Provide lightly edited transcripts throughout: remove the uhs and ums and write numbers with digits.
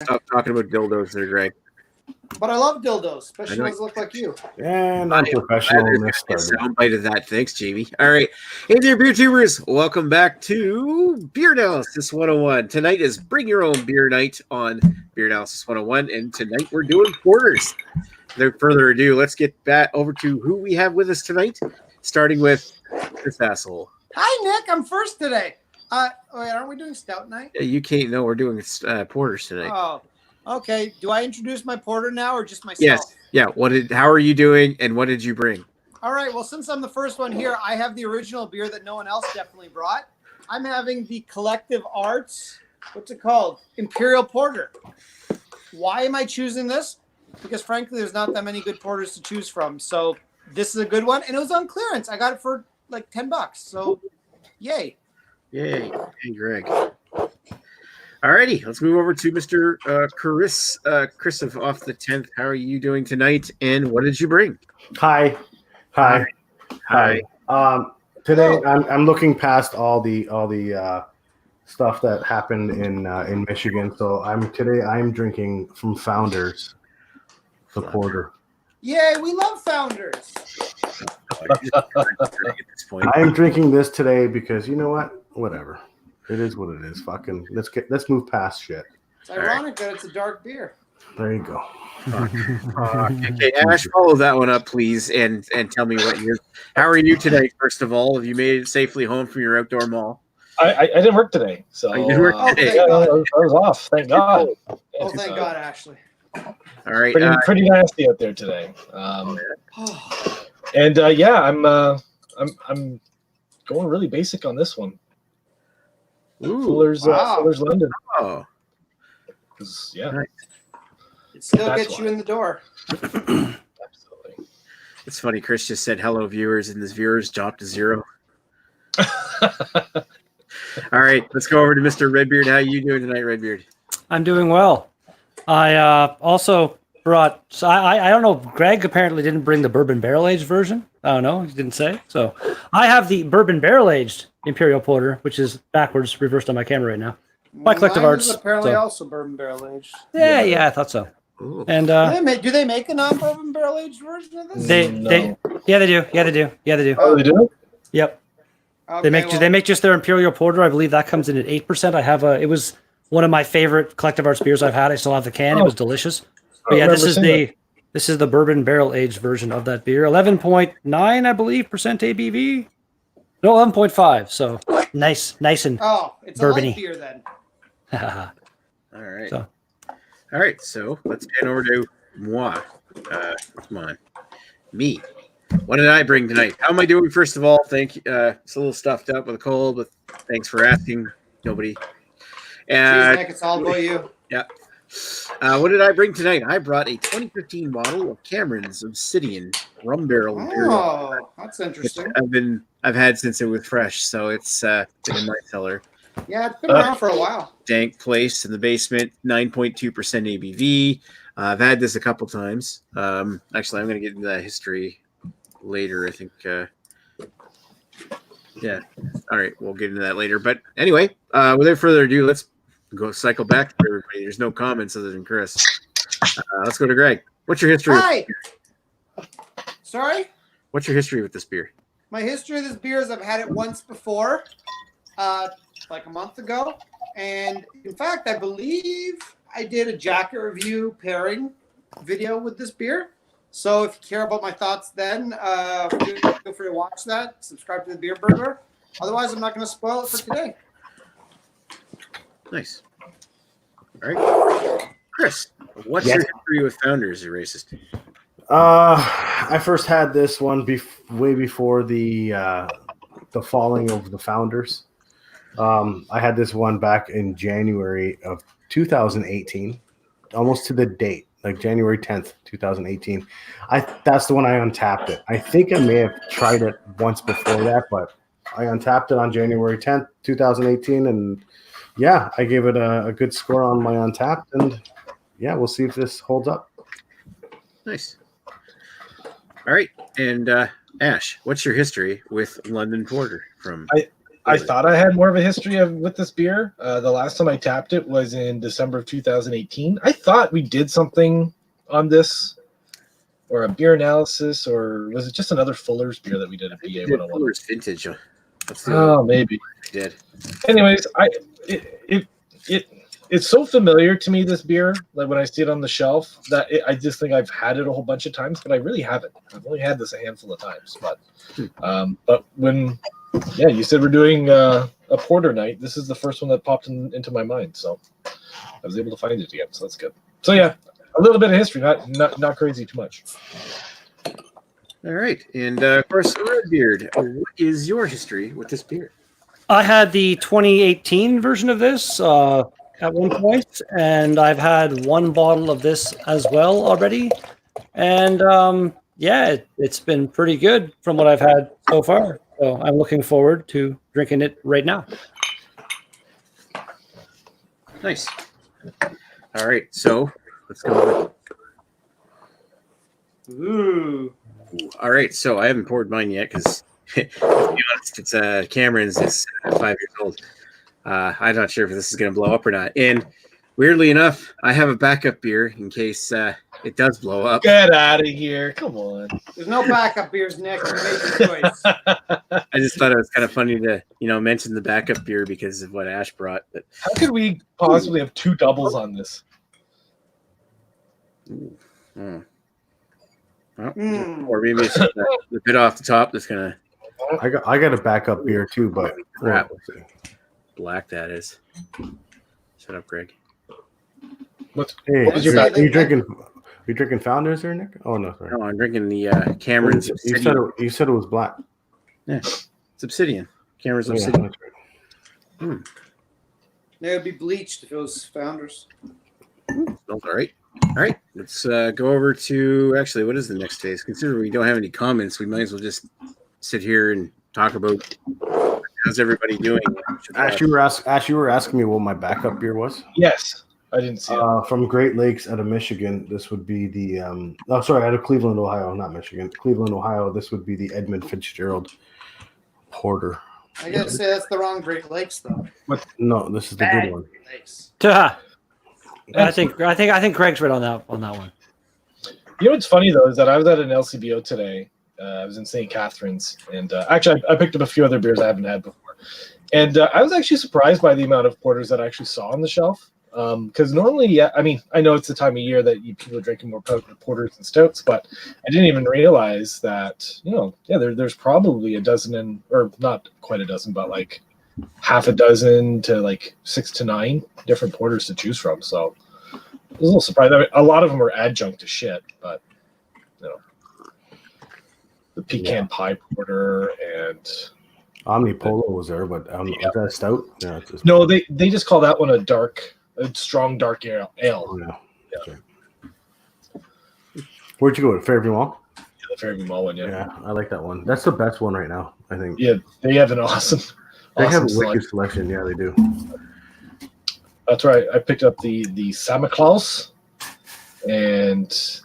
Stop talking about dildos there, Greg. But I love dildos, especially ones that look like you. And I'm professional in this started. Soundbite of that. Thanks, Jamie. All right. Hey there, beer tubers. Welcome back to Beer Analysis 101. Tonight is Bring Your Own Beer Night on Beer Analysis 101. And tonight we're doing porters. Without further ado, let's get back over to who we have with us tonight, starting with Chris Asshole. Hi, Nick. I'm first today. Wait, aren't we doing stout night? You can't. No, we're doing porters tonight. Oh, okay. Do I introduce my porter now or just myself? Yes. Yeah. How are you doing, and what did you bring? All right. Well, since I'm the first one here, I have the original beer that no one else definitely brought. I'm having the Collective Arts. What's it called? Imperial Porter. Why am I choosing this? Because frankly, there's not that many good porters to choose from. So this is a good one, and it was on clearance. I got it for like $10. So, yay! Yay! Hey, Greg. Alrighty, let's move over to Mr. Chris. Chris of Off the 10th. How are you doing tonight? And what did you bring? Hi. Today I'm looking past all the stuff that happened in Michigan. So I'm drinking from Founders, the porter. Yay! We love Founders. I am drinking this today because you know what? Whatever. It is what it is. Fucking let's move past shit. It's ironic that it's a dark beer. There you go. Okay, Ash, follow that one up, please, and tell me how are you today? First of all, have you made it safely home from your outdoor mall? I didn't work today, so you didn't work today. I was off. Thank God. Oh, thank God, Ashley. All right, pretty nasty out there today. And I'm going really basic on this one. Fuller's London. Oh, yeah. Nice. It still gets you in the door. Absolutely. It's funny. Chris just said hello, viewers, and this viewers dropped to 0. All right, let's go over to Mr. Redbeard. How are you doing tonight, Redbeard? I'm doing well. I also brought. So I don't know. Greg apparently didn't bring the bourbon barrel aged version. I don't know. He didn't say. So I have the bourbon barrel aged Imperial Porter, which is backwards, reversed on my camera right now. My Collective Arts. Apparently also bourbon barrel aged. Yeah, I thought so. Ooh. And do they make a non-bourbon barrel aged version of this? they do. Yeah, they do. Oh, they do? Yep. Okay, They make just their Imperial Porter. I believe that comes in at 8%. I have it was one of my favorite Collective Arts beers I've had. I still have the can. It was delicious. But yeah, this is the bourbon barrel aged version of that beer. 11.9, I believe, percent ABV. No, 11.5. So nice and it's bourbony. A light beer then. All right. So. All right, so let's get over to moi. Come on. Me. What did I bring tonight? How am I doing, first of all? Thank you. It's a little stuffed up with a cold, but thanks for asking. Nobody. Cheers, Nick. It's all about you. Yeah. What did I bring tonight? I brought a 2015 model of Cameron's Obsidian Rum Barrel. Oh, that's interesting. I've had since it was fresh, so it's been in my cellar. Yeah, it's been around for a while. Dank place in the basement, 9.2% ABV. I've had this a couple times. Actually, I'm going to get into that history later, I think. Yeah. All right, we'll get into that later. But anyway, without further ado, let's go cycle back to everybody. There's no comments other than Chris. Let's go to Greg. What's your history? Hi. Sorry? What's your history with this beer? My history of this beer is I've had it once before, like a month ago. And in fact, I believe I did a jacket review pairing video with this beer. So if you care about my thoughts then, feel free to watch that. Subscribe to the Beer Burger. Otherwise, I'm not going to spoil it for today. Nice. All right. Chris, what's your history with Founders, you racist? I first had this one way before the falling of the Founders. I had this one back in January of 2018, almost to the date, like January 10th, 2018. That's the one I untapped it. I think I may have tried it once before that, but I untapped it on January 10th, 2018, and yeah, I gave it a good score on my untapped, and yeah, we'll see if this holds up. Nice. All right, and Ash, what's your history with London Porter from? I thought I had more of a history with this beer. The last time I tapped it was in December of 2018. I thought we did something on this, or a beer analysis, or was it just another Fuller's beer that we did at BA101? Fuller's vintage. Oh, maybe. We did. Anyways, it's so familiar to me, this beer, like when I see it on the shelf, that I just think I've had it a whole bunch of times, but I really haven't. I've only had this a handful of times. But when, you said we're doing a porter night, this is the first one that popped into my mind. So I was able to find it again. So that's good. So yeah, a little bit of history, not crazy too much. All right. And of course, Redbeard, what is your history with this beer? I had the 2018 version of this at one point, and I've had one bottle of this as well already. And it's been pretty good from what I've had so far. So I'm looking forward to drinking it right now. Nice. All right. So let's go. Ooh. All right. So I haven't poured mine yet because, to be honest, it's Cameron's is 5 years old. I'm not sure if this is going to blow up or not. And weirdly enough, I have a backup beer in case it does blow up. Get out of here. Come on. There's no backup beers, Nick. You made your choice. I just thought it was kind of funny to, mention the backup beer because of what Ash brought. But how could we possibly have two doubles on this? Well, or maybe it's just the bit off the top that's going to. I got a backup beer too, but crap. Black that is. Shut up, Greg. Hey, what was your are you drinking Founders there, Nick? Oh no, sorry. No, I'm drinking the Cameron's. You said it was black. Yeah, it's Obsidian. Cameron's Yeah, Obsidian. that's right. It would be bleached if it was Founders. Smells all right. All right, let's go over to actually. What is the next taste? Considering we don't have any comments, we might as well just sit here and talk about how's everybody doing. Ash, you were asking me what my backup beer was. Yes, I didn't see it. From Great Lakes out of Michigan. This would be the out of Cleveland, Ohio, not Michigan. Cleveland, Ohio. This would be the Edmund Fitzgerald Porter. I gotta say that's the wrong Great Lakes though. No, this is the good one. Great Lakes. I think Greg's right on that one. You know what's funny though is that I was at an LCBO today. I was in St. Catharines, and actually I picked up a few other beers I haven't had before. And I was actually surprised by the amount of porters that I actually saw on the shelf. Because normally, I know it's the time of year that people are drinking more porters and stouts, but I didn't even realize that, there's probably a dozen, or not quite a dozen, but like half a dozen to like 6 to 9 different porters to choose from. So I was a little surprised. I mean, a lot of them are adjunct to shit, but the pecan pie porter and Omni Polo was there, but is that a stout? Yeah, it's just, no, they just call that one a strong dark ale. Oh, yeah. Where'd you go? Fairview Mall? Yeah, the Fairview Mall one, Yeah, I like that one. That's the best one right now, I think. Yeah, they have an awesome have a selection. wicked selection. Yeah, they do. That's right. I picked up the Santa Claus, and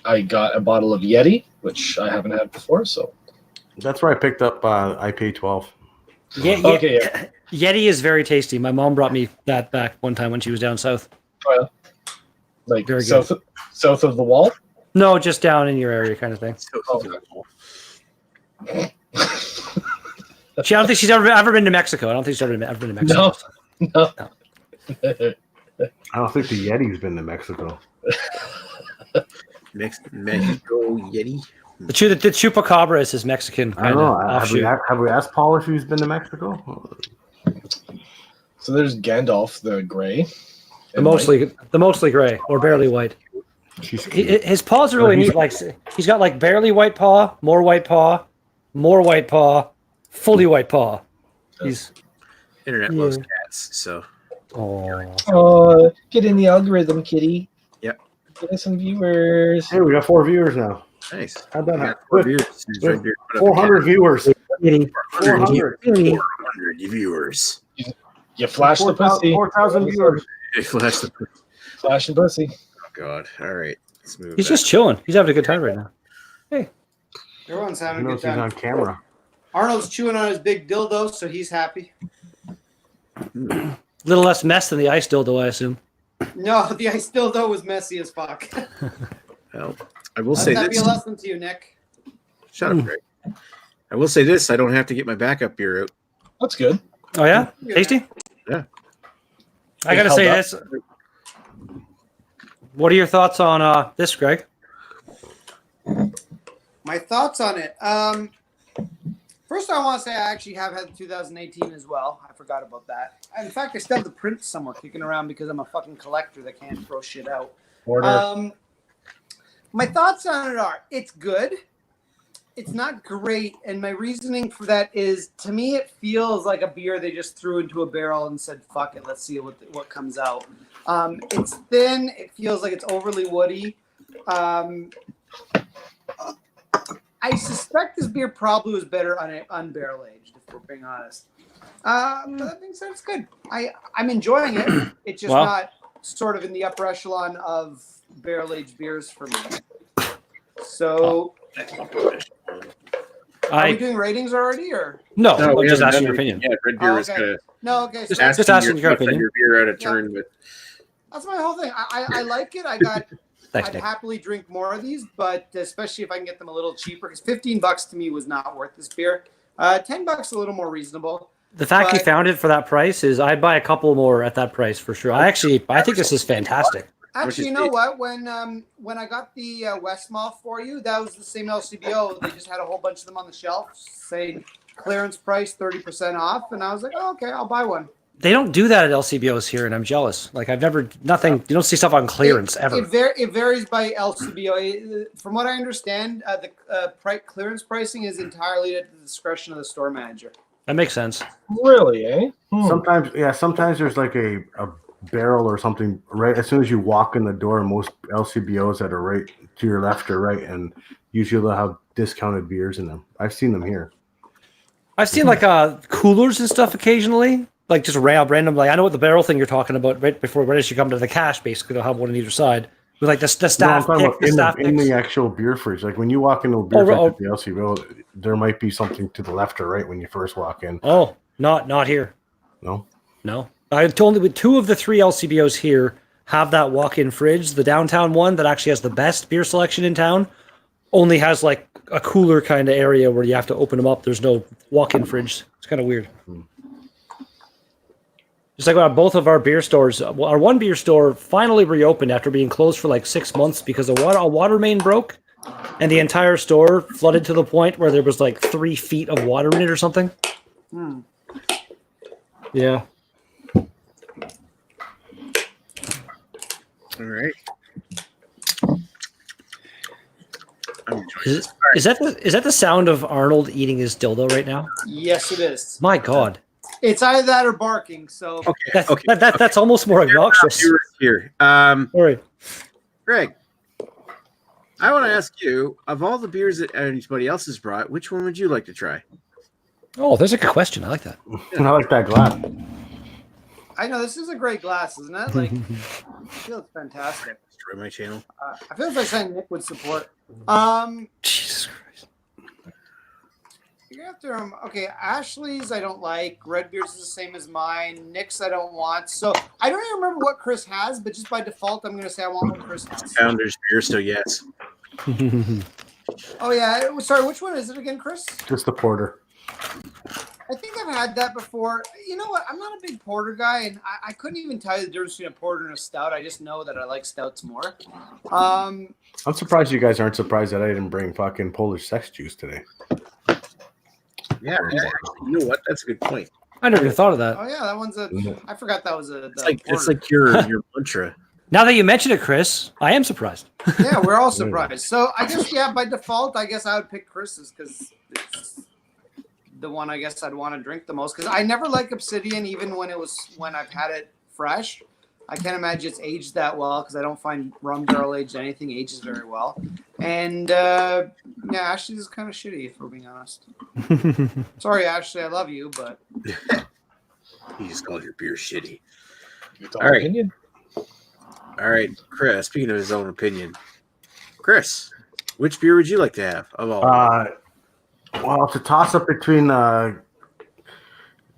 I got a bottle of Yeti, which I haven't had before. So that's where I picked up IPA 12. Yeah. Okay, yeah. Yeti is very tasty. My mom brought me that back one time when she was down south. Oh, yeah. Like very south of the wall? No, just down in your area, kind of thing. Okay. I don't think she's ever been to Mexico. I don't think she's ever been to Mexico. No. I don't think the Yeti's been to Mexico. Mexico Yeti. The chupacabra is his Mexican I kind don't of know. offshoot. Have we asked Paul if he's been to Mexico? So there's Gandalf the Gray. The mostly gray or barely white. His paws are really neat. Like he's got like barely white paw, more white paw, more white paw, fully white paw. He's Internet loves cats, so. Oh, get in the algorithm, kitty. Yep. Get us some viewers. Hey, we got 4 viewers now. Nice. How'd that happen? 400 viewers. 400 viewers. You flashed the pussy. 4,000 viewers. Flash the pussy. Oh, God. All right. Let's move just chilling. He's having a good time right now. Hey. Everyone's having a He good knows he's time. on camera. Arnold's chewing on his big dildo, so he's happy. A little less mess than the ice dildo, I assume. No, the ice dildo was messy as fuck. Well, I will say Let that be a this. lesson to you, Nick. Shut up, Greg. I will say this. I don't have to get my backup beer out. That's good. Oh yeah, tasty. Yeah. I gotta Held say up. this. What are your thoughts on this, Greg? My thoughts on it. First, I want to say I actually have had 2018 as well. I forgot about that. In fact, I still have the print somewhere kicking around because I'm a fucking collector that can't throw shit out. Order. My thoughts on it are, it's good. It's not great, and my reasoning for that is, to me, it feels like a beer they just threw into a barrel and said, "Fuck it, let's see what comes out." It's thin. It feels like it's overly woody. I suspect this beer probably was better unbarrel aged, if we're being honest. But that being said, it's good. I'm enjoying it. It's just not sort of in the upper echelon of barrel aged beers for me. So. Are we doing ratings already, or no? No, I'm just haven't asking done your anything opinion. yet. Red beer is okay. kind of No? Okay, so Just asking your opinion. Your beer out of turn, but that's my whole thing. I like it. Thanks, I'd Nick. happily drink more of these, but especially if I can get them a little cheaper, because $15 to me was not worth this beer. $10 a little more reasonable. The fact you But- found it for that price is I'd buy a couple more at that price for sure. I think this is fantastic. Actually, you know what? When I got the Westmall for you, that was the same LCBO. They just had a whole bunch of them on the shelf saying clearance price 30% off, and I was like, oh, okay, I'll buy one. They don't do that at LCBOs here, and I'm jealous. Like you don't see stuff on clearance ever. It varies by LCBO. From what I understand, the clearance pricing is entirely at the discretion of the store manager. That makes sense. Really, eh? Sometimes there's like a barrel or something right as soon as you walk in the door. Most LCBOs that are right to your left or right, and usually they'll have discounted beers in them. I've seen them here. I've seen like coolers and stuff occasionally, like just random. Like I know what the barrel thing you're talking about. Right as you come to the cash, basically they'll have one on either side with like the staff. No, I'm talking pick, about in the actual beer fridge. Like when you walk into a beer fridge at the LCBO, there might be something to the left or right when you first walk in. Oh, not here. No. I told you 2 of the 3 LCBOs here have that walk-in fridge. The downtown one that actually has the best beer selection in town only has like a cooler kind of area where you have to open them up. There's no walk-in fridge. It's kind of weird. Just like both of our beer stores. Our one beer store finally reopened after being closed for like 6 months because a water main broke and the entire store flooded to the point where there was like 3 feet of water in it or something. Yeah. all right. I'm enjoying Is this. that the sound of Arnold eating his dildo right now? Yes, it is. My God. It's either that or barking. So That's almost more obnoxious. Viewers here. Sorry. Greg, I want to ask you, of all the beers that anybody else has brought, which one would you like to try? Oh, there's a good question. I like that. I like that glass. I know this is a great glass, isn't it? Like, I feel it's fantastic. Destroy my channel. I feel like something Nick would support. Jesus Christ. You're after okay, Ashley's I don't like. Red Beard's is the same as mine. Nick's I don't want. So I don't even remember what Chris has, but just by default, I'm gonna say I want what Chris has. Founders beer, so yes. Oh yeah, sorry. Which one is it again, Chris? Just the porter. I think I've had that before. You know what? I'm not a big porter guy, and I couldn't even tell you the difference between a porter and a stout. I just know that I like stouts more. I'm surprised you guys aren't surprised that I didn't bring fucking Polish sex juice today. Yeah, you know what? That's a good point. I never even thought of that. Oh yeah, that one's a. I forgot that was a. It's like your mantra. Now that you mention it, Chris, I am surprised. Yeah, we're all surprised. So I guess by default, I guess I would pick Chris's because it's the one I guess I'd want to drink the most. Because I never like Obsidian, even when I've had it fresh. I can't imagine it's aged that well because I don't find rum barrel aged anything ages very well. And yeah, Ashley's is kind of shitty if we're being honest. Sorry, Ashley, I love you, but You just called your beer shitty. It's All right. opinion. All right, Chris. Speaking of his own opinion, Chris, which beer would you like to have of all? Well, it's a toss up between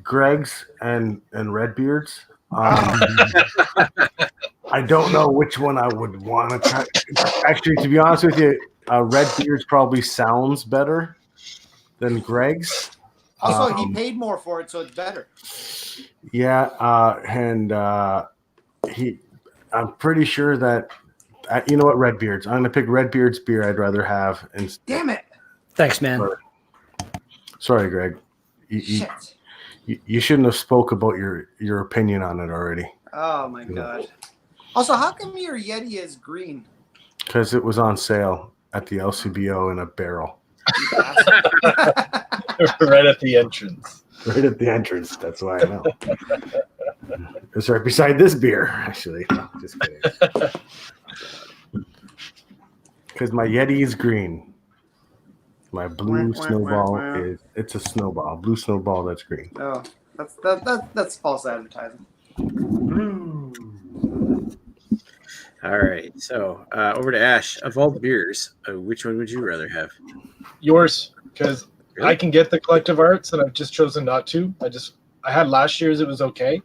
Greg's and Redbeard's. I don't know which one I would want to try. Actually, to be honest with you, Redbeard's probably sounds better than Greg's. Also, he paid more for it, so it's better. Yeah, and I'm pretty sure that you know what, Redbeard's. I'm gonna pick Redbeard's beer. I'd rather have. Damn it! Thanks, man. Sorry, Greg. Shit. You shouldn't have spoke about your opinion on it already. Oh my god. Also, how come your Yeti is green? Because it was on sale at the LCBO in a barrel. Right at the entrance. Right at the entrance. That's why I know. It's right beside this beer, actually. No, just kidding. Because my Yeti is green. My blue snowball it's a snowball. Blue snowball that's green. Oh, that's false advertising. All right, so over to Ash. Of all the beers, which one would you rather have? Yours, because Really? I can get the collective arts, and I've just chosen not to. I had last year's; it was okay,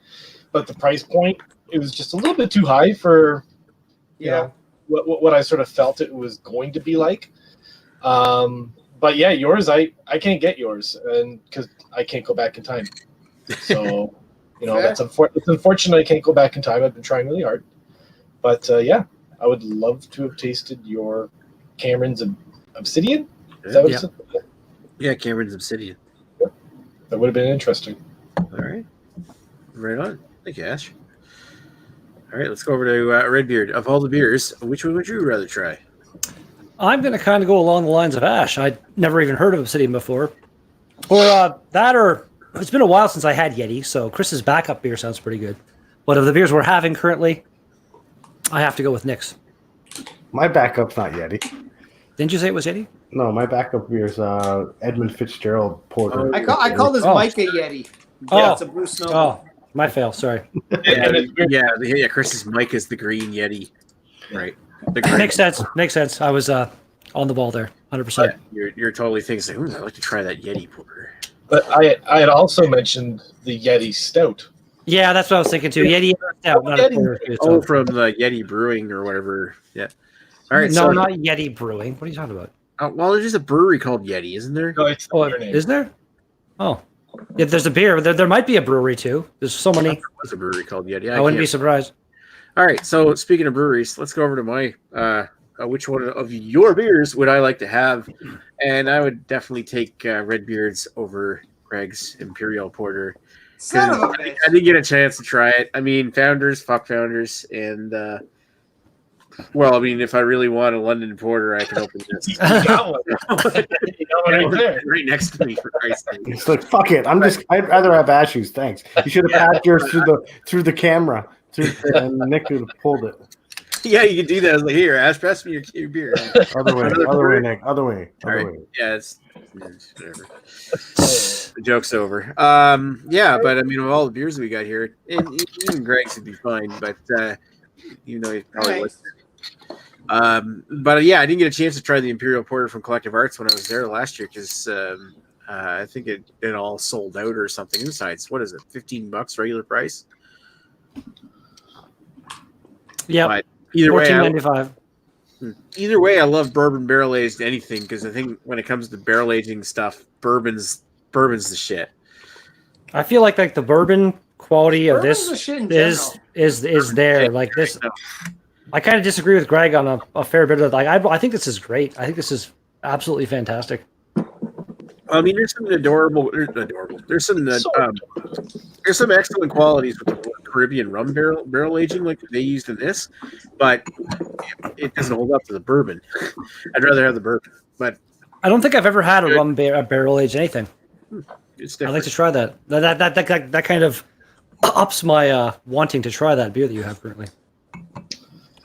but the price point, it was just a little bit too high for you know what I sort of felt it was going to be like. But yeah, yours, I can't get yours, and because I can't go back in time. So it's unfortunate I can't go back in time. I've been trying really hard, but yeah, I would love to have tasted your Cameron's Obsidian. Is that what it's? Yeah, Cameron's Obsidian. That would have been interesting. All right. Right on. Thank you, Ash. All right, let's go over to Redbeard. Of all the beers, which one would you rather try? I'm going to kind of go along the lines of Ash. I'd never even heard of Obsidian before. Or it's been a while since I had Yeti, so Chris's backup beer sounds pretty good. But of the beers we're having currently, I have to go with Nick's. My backup's not Yeti. Didn't you say it was Yeti? No, my backup beer is Edmund Fitzgerald Porter. I call this Mike a Yeti. Yeah, it's a blue snowball. Oh, my fail. Sorry. Yeah. Chris's mic is the green Yeti. Right. Makes sense. Makes sense. I was on the ball there, 100%. You're totally thinking, I'd like to try that Yeti porter. But I had also mentioned the Yeti Stout. Yeah, that's what I was thinking too. Yeti Stout, not a porter. From the Yeti Brewing or whatever. Yeah. All right. No, not Yeti Brewing. What are you talking about? Well, there's just a brewery called Yeti, isn't there? No, it's the beer name. Is there? Oh, yeah. There's a beer. There might be a brewery too. There's so many. There's a brewery called Yeti. I wouldn't be surprised. All right. So speaking of breweries, let's go over to my which one of your beers would I like to have? And I would definitely take Redbeard's over Greg's Imperial Porter. Son of a bitch. I didn't get a chance to try it. I mean, fuck Founders, and well, I mean, if I really want a London Porter, I can open this. You got one. You got one right there. Right next to me, for Christ's sake. It's like, fuck it. I'd rather have Ashes, thanks. You should have passed yours through the camera. And Nick would have pulled it. Yeah, you can do that. I was like, here, Ash, pass me your beer. Other way, Nick. Other way. Yeah, it's whatever. The joke's over. Yeah, but I mean, with all the beers we got here, and even Greg's would be fine, but he probably was. But yeah, I didn't get a chance to try the Imperial Porter from Collective Arts when I was there last year because I think it all sold out or something inside. So what is it? $15 regular price? Yeah. But either way, $14.95. I love bourbon barrel aged anything because I think when it comes to barrel aging stuff, bourbon's the shit. I feel like the bourbon quality of Bourbon's this the shit in is there. Like this, I kind of disagree with Greg on a fair bit of I think this is great. I think this is absolutely fantastic. I mean, there's some adorable. There's some excellent qualities with the Caribbean rum barrel aging like they used in this, but it doesn't hold up to the bourbon. I'd rather have the bourbon, but I don't think I've ever had a barrel aged anything. I'd like to try that. That kind of ups my wanting to try that beer that you have currently.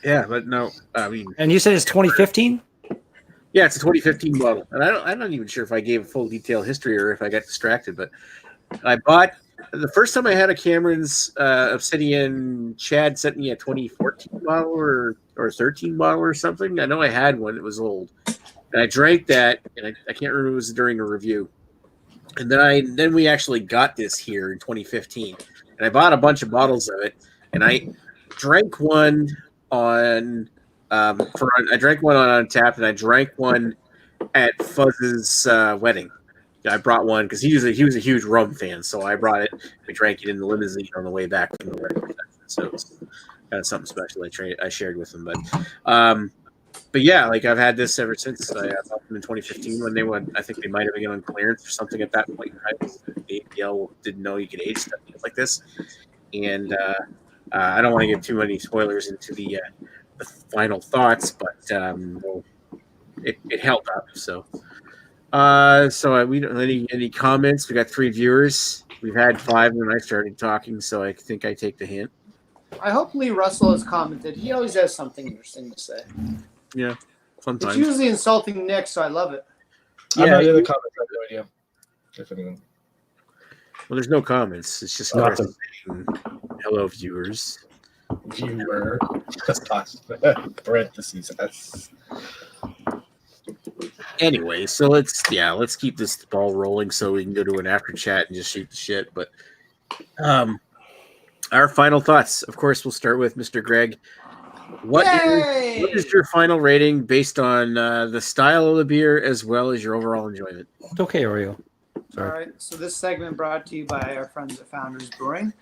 Yeah, but no, I mean, and you said it's 2015. Yeah, it's a 2015 model, and I'm not even sure if I gave a full detailed history or if I got distracted. But I bought the first time I had a Cameron's Obsidian. Chad sent me a 2014 model or 13 model or something. I know I had one; it was old, And I drank that, and I can't remember if it was during a review. And then we actually got this here in 2015, and I bought a bunch of bottles of it, and I drank one on I drank one on tap, and I drank one at Fuzz's wedding. I brought one because he was a huge rum fan, so I brought it. We drank it in the limousine on the way back from the wedding reception. So it was kind of something special I shared with him. But yeah, like I've had this ever since I bought them in 2015 when they went. I think they might have been on clearance or something at that point in time. The APL didn't know you could age stuff like this, and I don't want to give too many spoilers into the final thoughts, but it held up. So we don't any comments. We got 3 viewers. We've had 5 when I started talking, so I think I take the hint. I hope Lee Russell has commented. He always has something interesting to say. Yeah, sometimes. It's usually insulting Nick, so I love it. I'm not in the comments. I have no idea if anyone. Well, there's no comments. It's just Nothing. Hello, viewers. Viewer. Parentheses. That's... Anyway, so let's keep this ball rolling so we can go to an after chat and just shoot the shit. But our final thoughts. Of course, we'll start with Mr. Greg. What is your final rating based on the style of the beer as well as your overall enjoyment? It's okay, Oreo. All right. So this segment brought to you by our friends at Founders Brewing.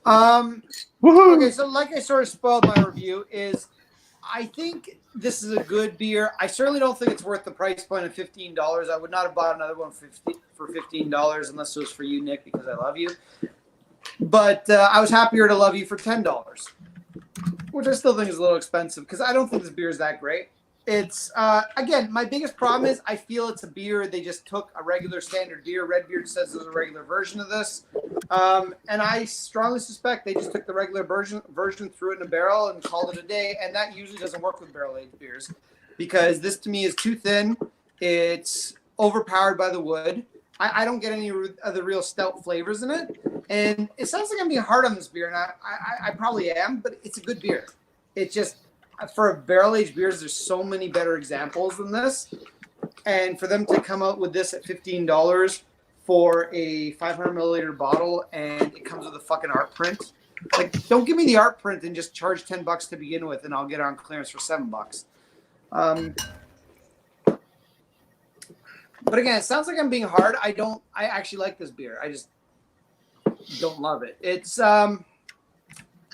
Woohoo! Okay, so like I sort of spoiled my review is I think this is a good beer. I certainly don't think it's worth the price point of $15. I would not have bought another one for $15 unless it was for you, Nick, because I love you. But I was happier to love you for $10. Which I still think is a little expensive because I don't think this beer is that great. It's, again, my biggest problem is I feel it's a beer. They just took a regular standard beer. Redbeard says there's a regular version of this. And I strongly suspect they just took the regular version, threw it in a barrel and called it a day. And that usually doesn't work with barrel-aged beers because this to me is too thin. It's overpowered by the wood. I don't get any of the real stout flavors in it. And it sounds like I'm being hard on this beer, and I probably am, but it's a good beer. It's just, for barrel-aged beers, there's so many better examples than this. And for them to come out with this at $15 for a 500 milliliter bottle, and it comes with a fucking art print. Like, don't give me the art print and just charge $10 to begin with, and I'll get it on clearance for $7. But again, it sounds like I'm being hard. I actually like this beer. I just don't love it. It's I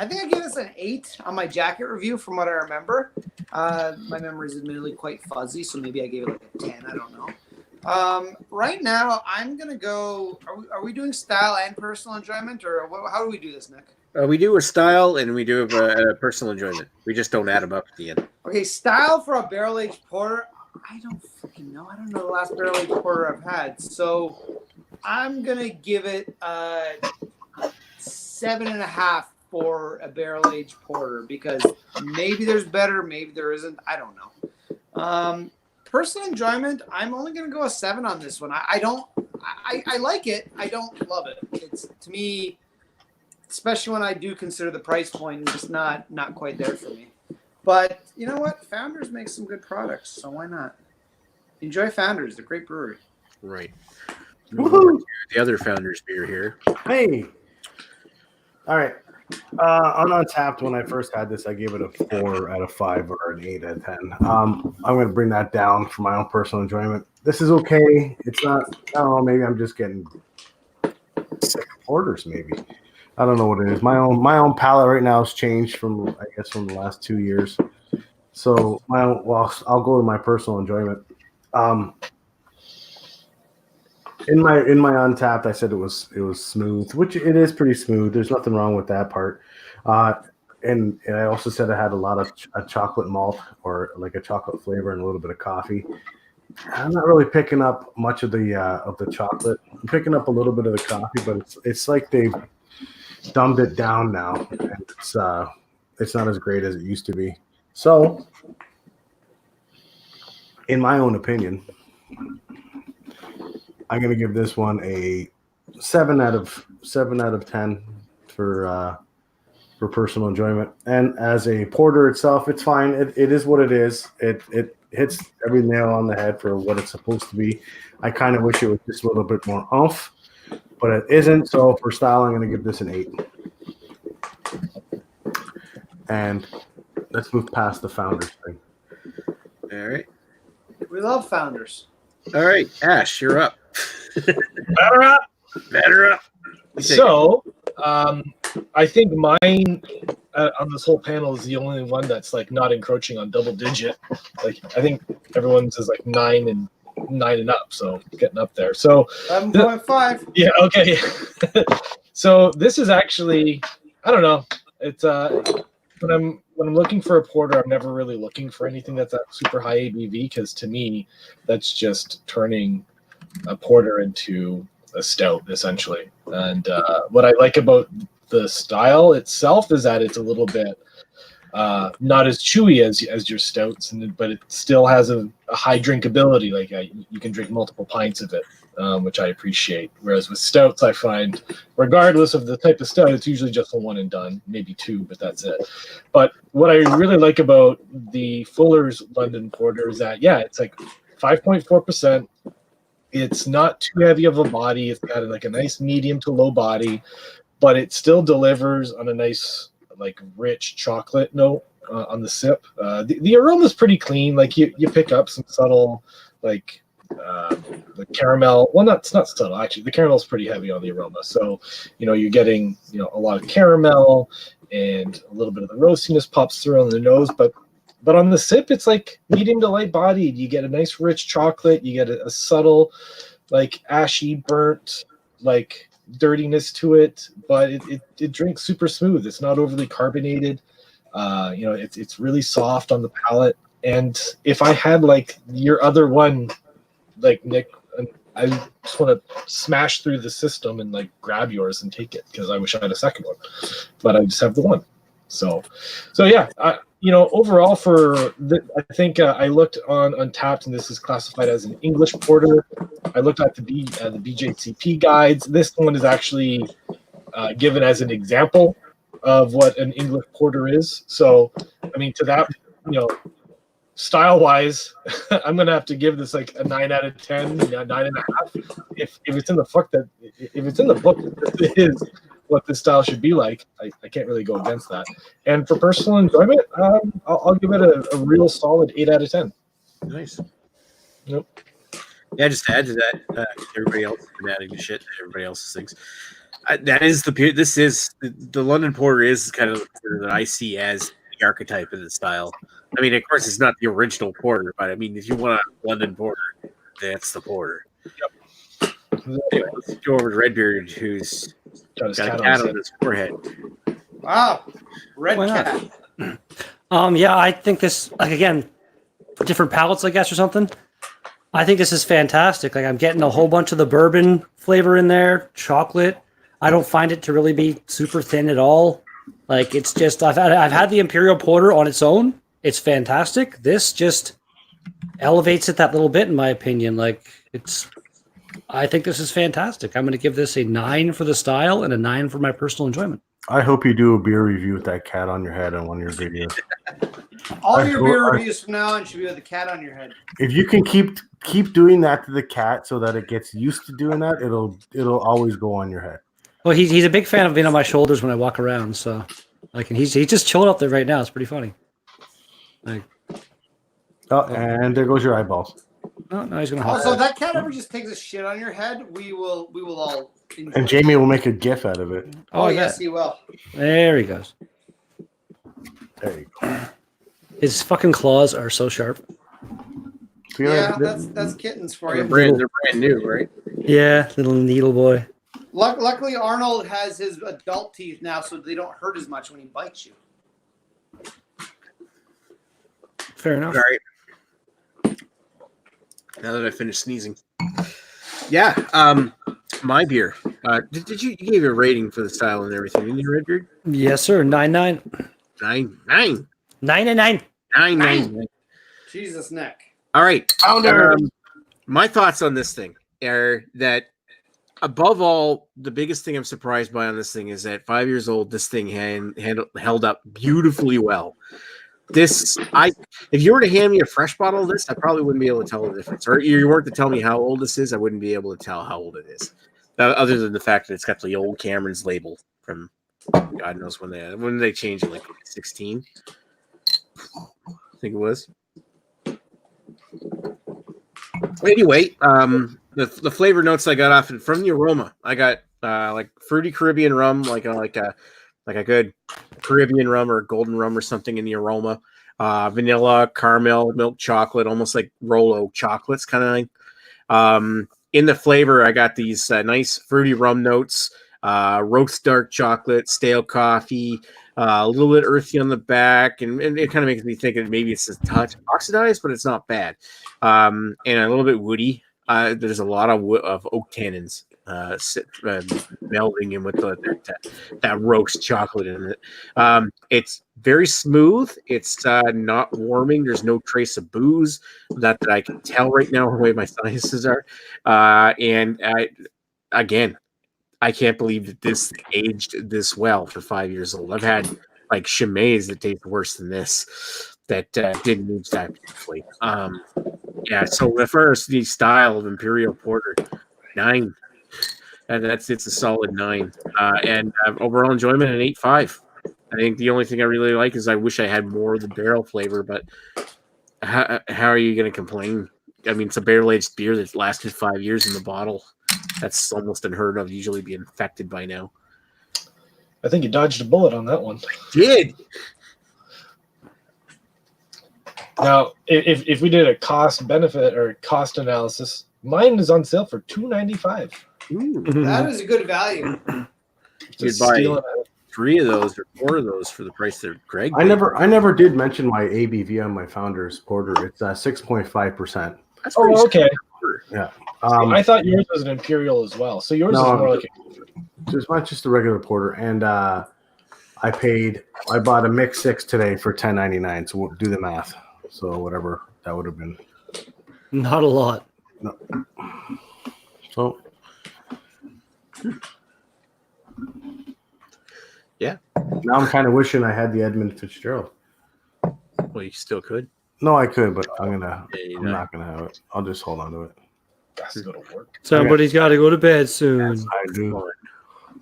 think I gave this an 8 on my jacket review from what I remember. My memory is admittedly quite fuzzy, so maybe I gave it like a 10. I don't know. Right now, I'm gonna go. Are we doing style and personal enjoyment, or how do we do this, Nick? We do a style and we do a personal enjoyment. We just don't add them up at the end. Okay, style for a barrel-aged porter. I don't fucking know. I don't know the last barrel-aged porter I've had. So I'm going to give it 7.5 for a barrel-aged porter because maybe there's better, maybe there isn't. I don't know. Personal enjoyment, I'm only going to go a 7 on this one. I like it. I don't love it. It's, to me, especially when I do consider the price point, it's just not quite there for me. But you know what? Founders make some good products, so why not? Enjoy Founders. They're a great brewery. Right. Woohoo! The other Founders beer here. Hey. All right. On Untapped, when I first had this, I gave it a 4 out of 5 or an 8 out of 10. I'm going to bring that down for my own personal enjoyment. This is okay. It's not, I don't know, maybe I'm just getting sick of porters, maybe. I don't know what it is. My own palate right now has changed from the last 2 years. So I'll go to my personal enjoyment. In my Untapped, I said it was smooth, which it is pretty smooth. There's nothing wrong with that part. And I also said it had a lot of a chocolate malt or like a chocolate flavor and a little bit of coffee. I'm not really picking up much of the chocolate. I'm picking up a little bit of the coffee, but it's like they've dumbed it down now, and it's not as great as it used to be. So, in my own opinion, I'm going to give this one a 7 out of 10 for personal enjoyment. And as a porter itself, it's fine. It is what it is. hits every nail on the head for what it's supposed to be. I kind of wish it was just a little bit more oomph, but it isn't. So for style, I'm going to give this an 8. And let's move past the Founders thing. All right. We love Founders. All right, Ash, you're up. Batter up. Batter up. So, I think mine on this whole panel is the only one that's like not encroaching on double digit. Like I think everyone's is like 9 and up, so getting up there. So 7.5. yeah, okay. So this is actually, I don't know. It's when I'm looking for a porter, I'm never really looking for anything that's at super high ABV, because to me, that's just turning a porter into a stout essentially. And what I like about the style itself is that it's a little bit not as chewy as your stouts, but it still has a high drinkability. Like you can drink multiple pints of it, which I appreciate. Whereas with stouts, I find, regardless of the type of stout, it's usually just a one and done, maybe 2, but that's it. But what I really like about the Fuller's London Porter is that, yeah, it's like 5.4%. It's not too heavy of a body. It's got like a nice medium to low body, but it still delivers on a nice, like rich chocolate note on the sip. The aroma is pretty clean. Like you pick up some subtle, like the caramel. Well, it's not subtle actually. The caramel is pretty heavy on the aroma. So, you're getting a lot of caramel, and a little bit of the roastiness pops through on the nose, but on the sip, it's like medium to light bodied. You get a nice rich chocolate. You get a subtle, like ashy, burnt, like dirtiness to it, but it drinks super smooth. It's not overly carbonated. It's really soft on the palate. And if I had like your other one, like Nick, I just want to smash through the system and like grab yours and take it, because I wish I had a second one, but I just have the one. So yeah. Overall I think I looked on Untappd, and this is classified as an English porter. I looked at the BJCP guides. This one is actually given as an example of what an English porter is. So, I mean, to that, style-wise, I'm gonna have to give this like a 9 out of 10, 9.5. If it's in the book, this is what this style should be like. I can't really go against that. And for personal enjoyment, I'll give it a real solid 8 out of 10. Nice. Yep. Yeah, just to add to that, everybody else has been adding the shit to everybody else's things. This is the London Porter is kind of the porter that I see as the archetype of the style. I mean, of course, it's not the original porter, but I mean, if you want a London Porter, that's the porter. Yep. Anyway, let's go over to Redbeard, who's got a cat on his forehead. Wow, red Why not? cat. Yeah, I think this, like, again, for different palates, I guess, or something. I think this is fantastic. Like, I'm getting a whole bunch of the bourbon flavor in there, chocolate. I don't find it to really be super thin at all. Like, it's just, I've had the Imperial Porter on its own. It's fantastic. This just elevates it that little bit, in my opinion. Like, I think this is fantastic. I'm going to give this a 9 for the style and a 9 for my personal enjoyment. I hope you do a beer review with that cat on your head on one of your videos. All your beer reviews from now on should be with a cat on your head. If you can keep doing that to the cat so that it gets used to doing that, it'll always go on your head. Well, he's a big fan of being on my shoulders when I walk around. So, like, and he's just chilling up there right now. It's pretty funny. Like, and there goes your eyeballs. no, he's gonna. Also, if that cat ever just takes a shit on your head, we will all enjoy And Jamie will make a gif out of it. Oh, I bet. yes, he will. There he goes. There you go. His fucking claws are so sharp. Yeah, that's kittens for you. They're brand new, right? Yeah, little needle boy. Luckily, Arnold has his adult teeth now, so they don't hurt as much when he bites you. Fair enough. All right. Now that I finished sneezing. Yeah, my beer. Did you gave a rating for the style and everything, didn't you, Redbeard? Yes, sir. 9-9. 9. 9. Jesus, Nick. All right. Founder. My thoughts on this thing are that, above all, the biggest thing I'm surprised by on this thing is that 5 years old, this thing held up beautifully well. if you were to hand me a fresh bottle of this, I probably wouldn't be able to tell the difference. Or you weren't to tell me how old this is, I wouldn't be able to tell how old it is. Other than the fact that it's got the old Cameron's label from God knows when they changed it, like 16. I think it was. Anyway, the flavor notes I got off from the aroma, I got like fruity Caribbean rum, like a good Caribbean rum or golden rum or something in the aroma. Vanilla, caramel, milk chocolate, almost like Rolo chocolates kind of thing. In the flavor, I got these nice fruity rum notes, roast dark chocolate, stale coffee, a little bit earthy on the back, and it kind of makes me think that maybe it's a touch oxidized, but it's not bad. And a little bit woody. There's a lot of oak tannins melding in with that roast chocolate in it. It's very smooth. It's not warming. There's no trace of booze that I can tell right now the way my sinuses are. And I can't believe that this aged this well for 5 years old. I've had like Chimay's that taste worse than this that didn't age that beautifully. Yeah, so the first the style of Imperial Porter, 9. And it's a solid 9. And overall enjoyment, an 8.5. I think the only thing I really like is I wish I had more of the barrel flavor, but how are you going to complain? I mean, it's a barrel-aged beer that's lasted 5 years in the bottle. That's almost unheard of. Usually be infected by now. I think you dodged a bullet on that one. Did. Now, if we did a cost benefit or cost analysis, mine is on sale for $2.95. That is a good value. You'd buy 3 of those or 4 of those for the price that Greg. I never did mention my ABV on my Founders Porter. It's 6.5%. Oh, okay. Yeah. I thought yours was an Imperial as well. So yours is more like it's not just a regular porter. And I bought a mix 6 today for $10.99. So we'll do the math. So whatever that would have been. Not a lot. No. So. Yeah. Now I'm kind of wishing I had the Edmund Fitzgerald. Well, you still could. No, I could, but I'm not gonna have it. I'll just hold on to it. Got to go to work. Somebody's got to go to bed soon. Yes, I do.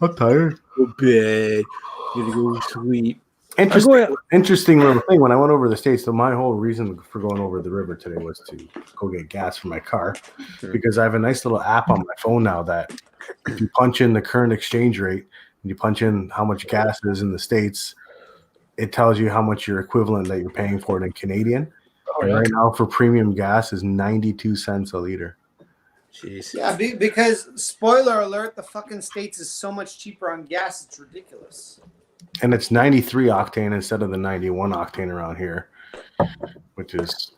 I'm tired. Go to bed. Gonna go sleep. Interesting little thing. When I went over the States, so my whole reason for going over the river today was to go get gas for my car, because I have a nice little app on my phone now that if you punch in the current exchange rate and you punch in how much gas is in the States, it tells you how much your equivalent that you're paying for it in Canadian. Oh, and yeah. right now for premium gas is 92 cents a liter. Jeez. Yeah, because spoiler alert, the fucking States is so much cheaper on gas, it's ridiculous. And it's 93 octane instead of the 91 octane around here, which is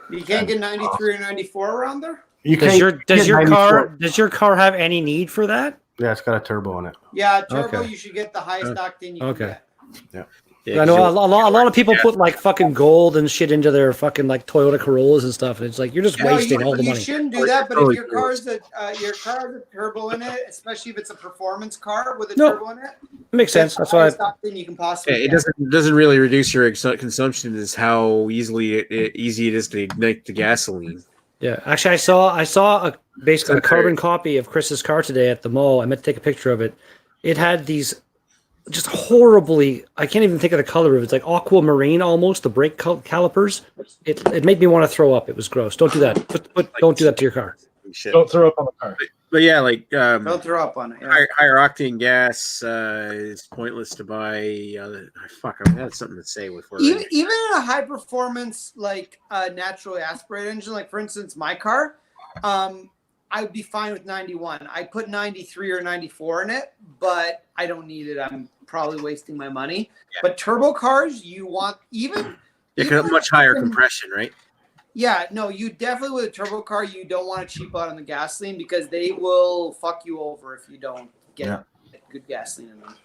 You can't get 93 or 94 around there? Does your car have any need for that? Yeah, it's got a turbo in it. Yeah, turbo, Okay. you should get the highest octane you can get. Yeah. Yeah, I know a lot of people put like fucking gold and shit into their fucking like Toyota Corollas and stuff, and it's like you're just wasting all the money. You shouldn't do that, but if your car has a turbo in it, especially if it's a performance car with a turbo in it, It makes sense. That's why. you can possibly. it doesn't really reduce your consumption. Is how easy it is to ignite the gasoline. Yeah, actually, I saw basically a carbon copy of Chris's car today at the mall. I meant to take a picture of it. It had these just horribly, I can't even think of the color of it. It's like aquamarine almost, the brake calipers. It made me want to throw up. It was gross. Don't do that. Don't do that to your car. Don't throw up on the car. But yeah, like don't throw up on it. Yeah. higher octane gas is pointless to buy. I had something to say with Even in a high performance like naturally aspirated engine, like for instance my car, I would be fine with 91. I put 93 or 94 in it, but I don't need it. I'm probably wasting my money. Yeah. But turbo cars, you want even much higher compression, right? Yeah, no, you definitely with a turbo car, you don't want to cheap out on the gasoline because they will fuck you over if you don't get good gasoline in them.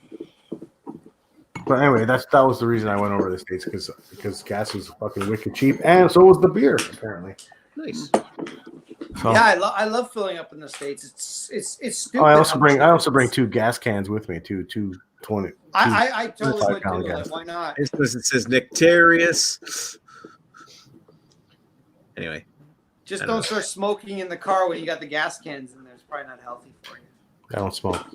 But anyway, that was the reason I went over the States because gas is fucking wicked cheap, and so was the beer apparently. Nice. So, yeah, I love filling up in the States. It's stupid. I also bring 2 gas cans with me, two 20. I totally 25 would pound do gas. it. Why not? It says Nectarius. Anyway, Just I don't don't start smoking in the car when you got the gas cans in there. It's probably not healthy for you. I don't smoke.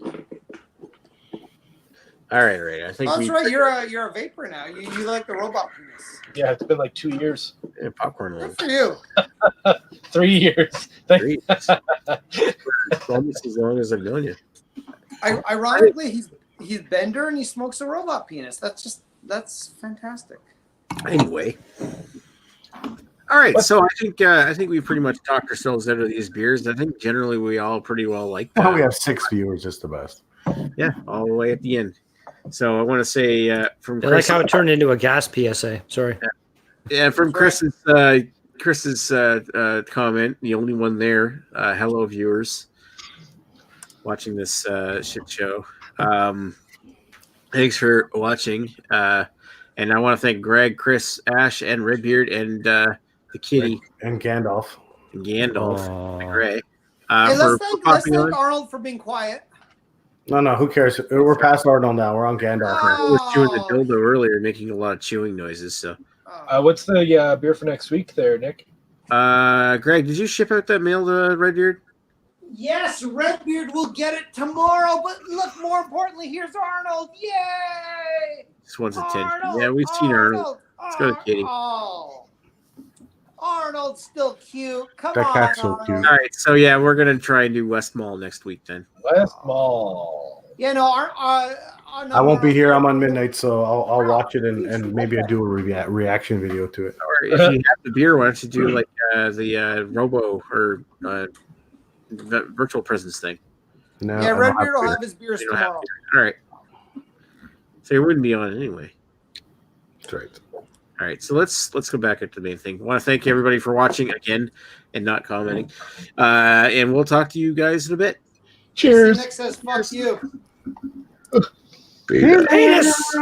all right. I think Oh, that's right. You're a vapor now. You like the robot penis. Yeah, it's been like 2 years. popcorn Good one. for you. 3 years. Great. Almost as long as I've known you. Ironically, he's Bender and he smokes a robot penis. That's fantastic. Anyway. All right, so I think we pretty much talked ourselves out of these beers. I think generally we all pretty well like that. Well, we have 6 viewers, just the best. Yeah, all the way at the end. So I want to say from I like Chris, how it turned into a gas PSA. Sorry. from Chris's comment, the only one there. Hello, viewers, watching this shit show. Thanks for watching, and I want to thank Greg, Chris, Ash, and Redbeard, and the kitty And Gandalf. and Gandalf, Aw. and Gray. Hey, For let's popping thank on. Arnold for being quiet. No, who cares? We're past Arnold now. We're on Gandalf now. I was chewing the dildo earlier, making a lot of chewing noises. So, What's the beer for next week there, Nick? Greg, did you ship out that mail to Redbeard? Yes, Redbeard will get it tomorrow. But look, more importantly, here's Arnold. Yay! This one's attention. Arnold, Yeah, we've seen Arnold. Let's go to Kitty. Oh, Arnold's still cute. Come That on, cat's so Arnold. cute. All right, so yeah, we're gonna try and do West Mall next week then. West Mall. Yeah, no, I won't be here. I'm on midnight, so I'll watch it and maybe I do a reaction video to it. Or if you have the beer, why don't you do like the Robo or virtual presence thing? No, Yeah, I don't Redbeard will beer. have his beers You don't have tomorrow. All right. So you wouldn't be on it anyway. That's right. All right, so let's go back up to the main thing. I want to thank everybody for watching again and not commenting. And we'll talk to you guys in a bit. Cheers. Nick says, "Fuck you." Penis.